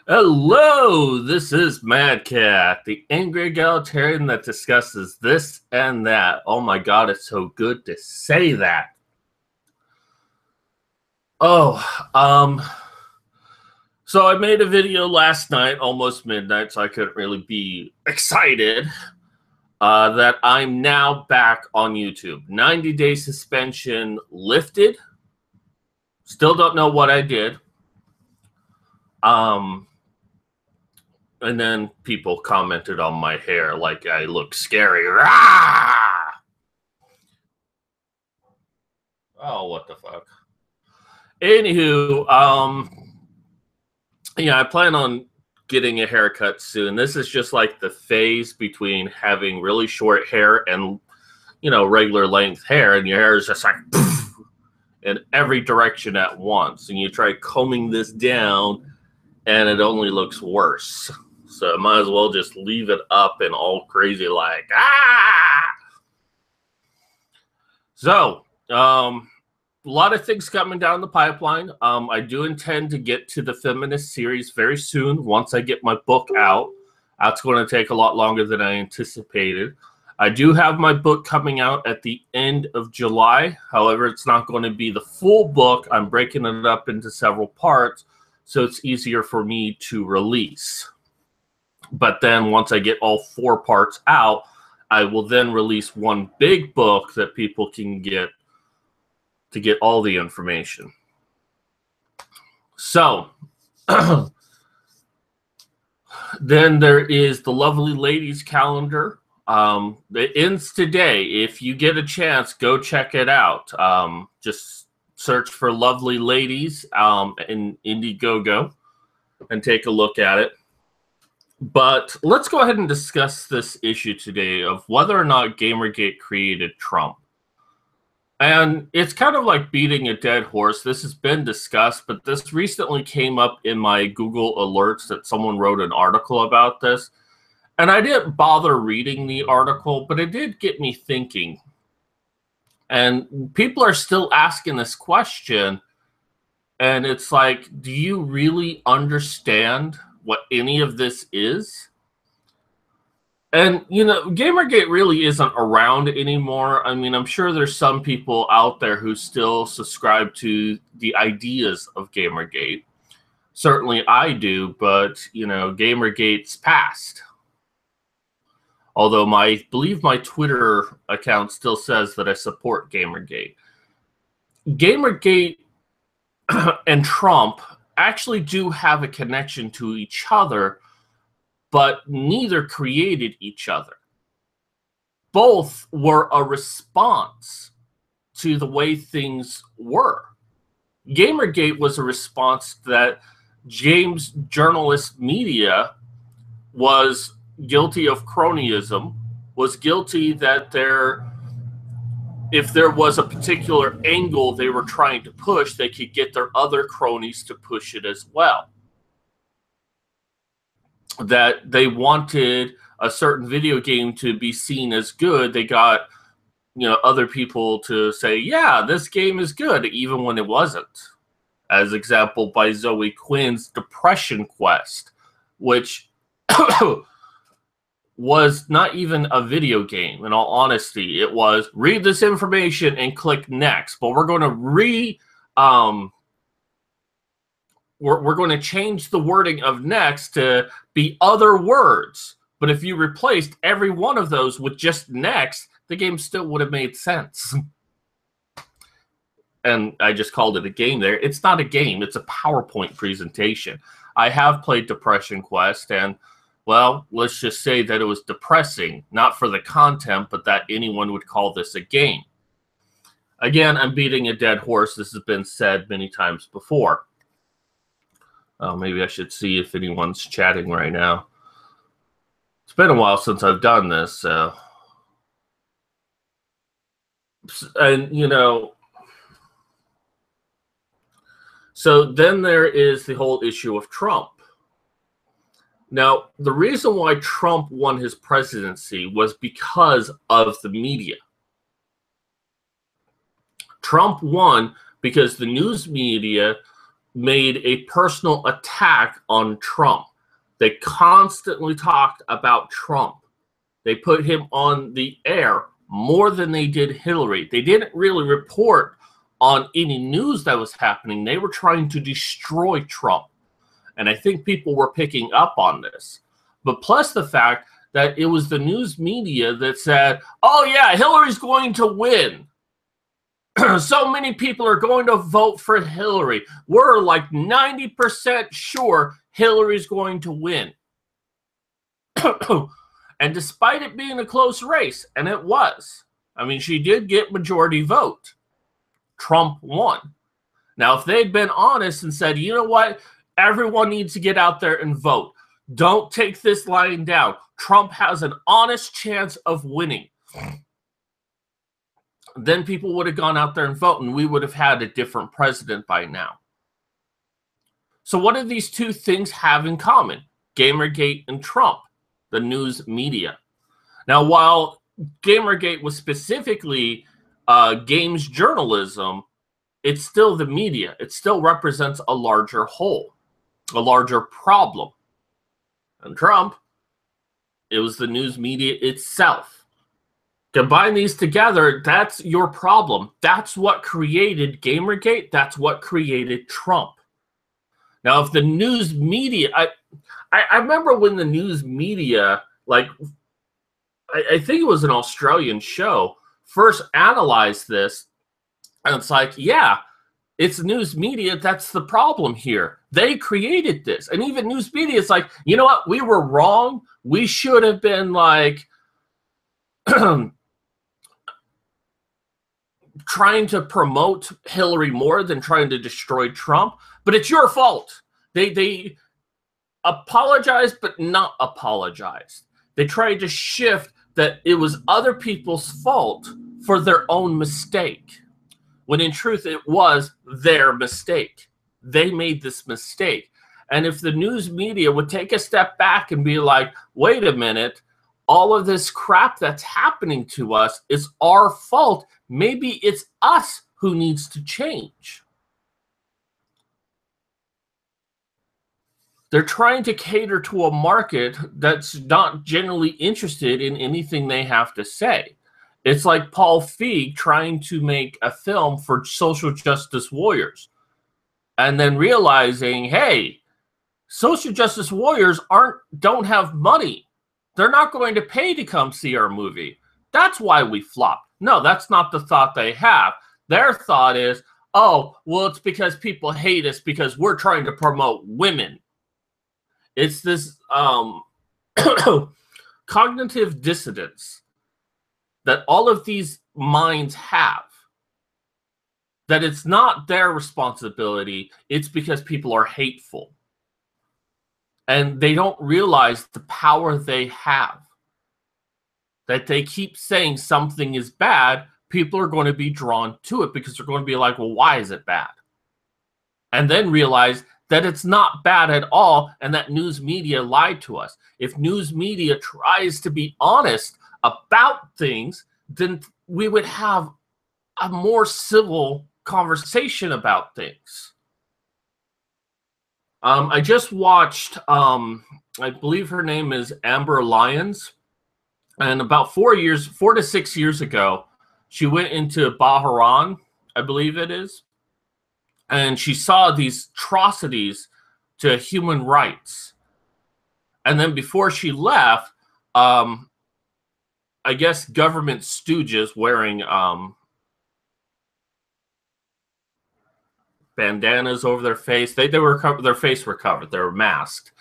Hello, this is Mad Cat, the angry egalitarian that discusses this and that. Oh my god, it's so good to say that. So I made a video last night, almost midnight, so I couldn't really be excited that I'm now back on YouTube. 90-day suspension lifted. Still don't know what I did. And then people commented on my hair like I look scary. Rah! Oh, what the fuck. Anywho, yeah, I plan on getting a haircut soon. This is just like the phase between having really short hair and, you know, regular length hair, and your hair is just like poof, in every direction at once. And you try combing this down, and it only looks worse. So I might as well just leave it up and all crazy like, ah! So, a lot of things coming down the pipeline. I do intend to get to the feminist series very soon once I get my book out. That's going to take a lot longer than I anticipated. I do have my book coming out at the end of July. However, it's not going to be the full book. I'm breaking it up into several parts, so it's easier for me to release. But then once I get all 4 parts out, I will then release one big book that people can get to get all the information. So, then there is the Lovely Ladies calendar. It ends today. If you get a chance, go check it out. Just search for Lovely Ladies in Indiegogo and take a look at it. But let's go ahead and discuss this issue today of whether or not GamerGate created Trump. And it's kind of like beating a dead horse. This has been discussed, but this recently came up in my Google alerts that someone wrote an article about this. And I didn't bother reading the article, but it did get me thinking. And people are still asking this question. And it's like, do you really understand what any of this is? And, you know, GamerGate really isn't around anymore. I mean, I'm sure there's some people out there who still subscribe to the ideas of GamerGate. Certainly I do, but, you know, GamerGate's passed. Although I believe my Twitter account still says that I support GamerGate. GamerGate and Trump actually do have a connection to each other, but neither created each other. Both were a response to the way things were. GamerGate was a response that James Journalist Media was guilty of cronyism, was guilty that if there was a particular angle they were trying to push, they could get their other cronies to push it as well. That they wanted a certain video game to be seen as good, they got, you know, other people to say, yeah, this game is good, even when it wasn't. As example by Zoe Quinn's Depression Quest, which was not even a video game, in all honesty. It was, read this information and click next. But we're going to we're going to change the wording of next to be other words. But if you replaced every one of those with just next, the game still would have made sense. And I just called it a game there. It's not a game. It's a PowerPoint presentation. I have played Depression Quest, and, well, let's just say that it was depressing. Not for the content, but that anyone would call this a game. Again, I'm beating a dead horse. This has been said many times before. Maybe I should see if anyone's chatting right now. It's been a while since I've done this, so. And, you know, so then there is the whole issue of Trump. Now, the reason why Trump won his presidency was because of the media. Trump won because the news media made a personal attack on Trump. They constantly talked about Trump. They put him on the air more than they did Hillary. They didn't really report on any news that was happening. They were trying to destroy Trump. And I think people were picking up on this. But plus the fact that it was the news media that said, oh yeah, Hillary's going to win. So many people are going to vote for Hillary. We're like 90% sure Hillary's going to win. And despite it being a close race, and it was, I mean, she did get majority vote. Trump won. Now, if they'd been honest and said, you know what, everyone needs to get out there and vote. Don't take this lying down. Trump has an honest chance of winning. Then people would have gone out there and voted, and we would have had a different president by now. So what do these two things have in common? GamerGate and Trump, the news media. Now, while GamerGate was specifically games journalism, it's still the media. It still represents a larger whole, a larger problem. And Trump, it was the news media itself. Combine these together, that's your problem. That's what created GamerGate. That's what created Trump. Now, if the news media, I remember when the news media, like, I think it was an Australian show, first analyzed this, and it's like, yeah, it's news media. That's the problem here. They created this. And even news media is like, you know what? We were wrong. We should have been like, trying to promote Hillary more than trying to destroy Trump, but it's your fault. They apologized, but not apologized. They tried to shift that it was other people's fault for their own mistake, when in truth it was their mistake. They made this mistake. And if the news media would take a step back and be like, wait a minute, all of this crap that's happening to us is our fault. Maybe it's us who needs to change. They're trying to cater to a market that's not generally interested in anything they have to say. It's like Paul Feig trying to make a film for social justice warriors and then realizing, hey, social justice warriors don't have money. They're not going to pay to come see our movie. That's why we flopped. No, that's not the thought they have. Their thought is, oh, well, it's because people hate us because we're trying to promote women. It's this cognitive dissonance that all of these minds have. That it's not their responsibility. It's because people are hateful. And they don't realize the power they have. That they keep saying something is bad, people are going to be drawn to it because they're going to be like, well, why is it bad? And then realize that it's not bad at all and that news media lied to us. If news media tries to be honest about things, then we would have a more civil conversation about things. I just watched, I believe her name is Amber Lyons. And about 4 to 6 years ago, she went into Bahrain, I believe it is. And she saw these atrocities to human rights. And then before she left, I guess government stooges wearing bandanas over their face. They were their face were covered. They were masked.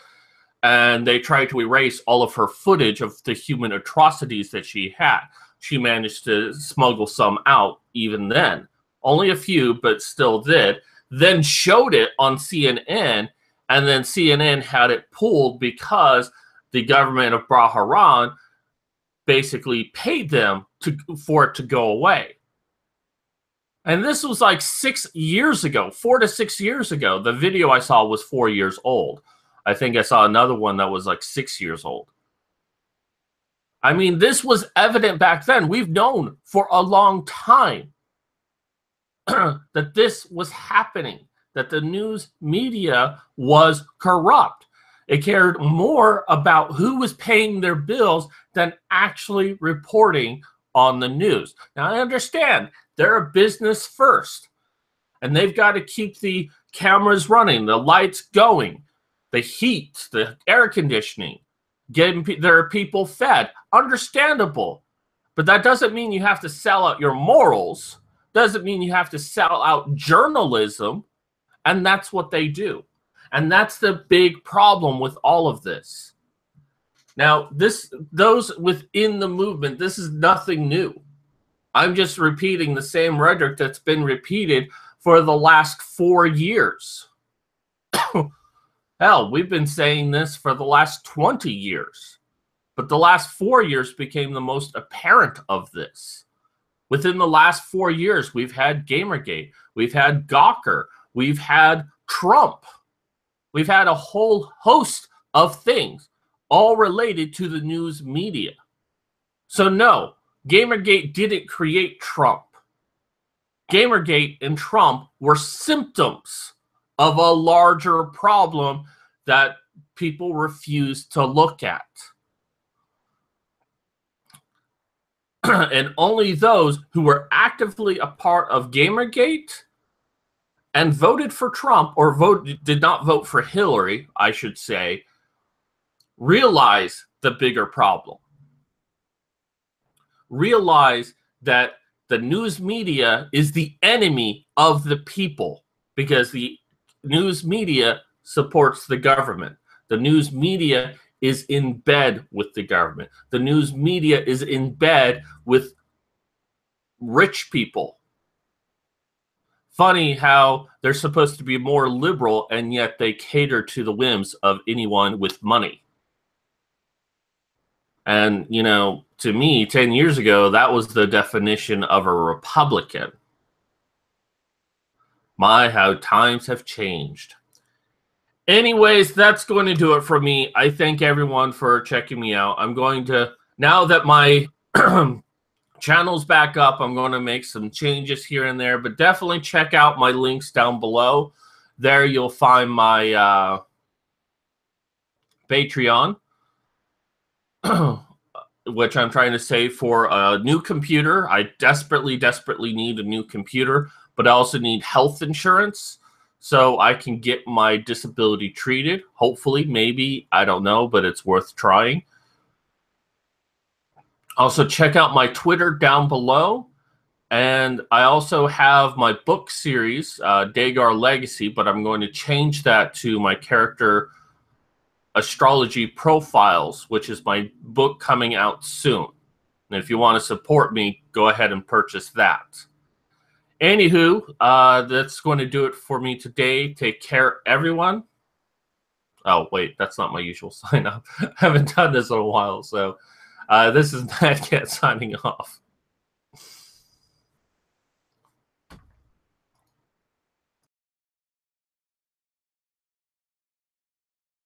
And they tried to erase all of her footage of the human atrocities that she had. She managed to smuggle some out even then. Only a few, but still did. Then showed it on CNN, and then CNN had it pulled because the government of Bahrain basically paid them for it to go away. And this was like 6 years ago, 4 to 6 years ago. The video I saw was 4 years old. I think I saw another one that was like 6 years old. I mean, this was evident back then. We've known for a long time that this was happening. that the news media was corrupt. It cared more about who was paying their bills than actually reporting on the news. Now, I understand they're a business first, and they've got to keep the cameras running, the lights going, the heat, the air conditioning, getting their people fed. Understandable. But that doesn't mean you have to sell out your morals. Doesn't mean you have to sell out journalism. And that's what they do. And that's the big problem with all of this. Now, those within the movement, this is nothing new. I'm just repeating the same rhetoric that's been repeated for the last 4 years. Hell, we've been saying this for the last 20 years. But the last 4 years became the most apparent of this. Within the last 4 years, we've had GamerGate, we've had Gawker, we've had Trump. We've had a whole host of things, all related to the news media. So no, GamerGate didn't create Trump. GamerGate and Trump were symptoms of a larger problem that people refuse to look at. And only those who were actively a part of GamerGate and voted for Trump, or did not vote for Hillary, I should say, realize the bigger problem. Realize that the news media is the enemy of the people, because the news media supports the government. The news media is in bed with the government. The news media is in bed with rich people. Funny how they're supposed to be more liberal, and yet they cater to the whims of anyone with money. And, you know, to me, 10 years ago, that was the definition of a Republican. My, how times have changed. Anyways, that's going to do it for me. I thank everyone for checking me out. I'm going to, now that my channel's back up, I'm going to make some changes here and there, but definitely check out my links down below. There you'll find my Patreon, which I'm trying to save for a new computer. I desperately need a new computer, but I also need health insurance so I can get my disability treated. Hopefully, maybe, I don't know, but it's worth trying. Also, check out my Twitter down below. And I also have my book series, Dagar Legacy, but I'm going to change that to my character astrology profiles, which is my book coming out soon. And if you want to support me, go ahead and purchase that. Anywho, that's going to do it for me today. Take care, everyone. Oh, wait, that's not my usual sign up. I haven't done this in a while, so this is Mad Cat signing off.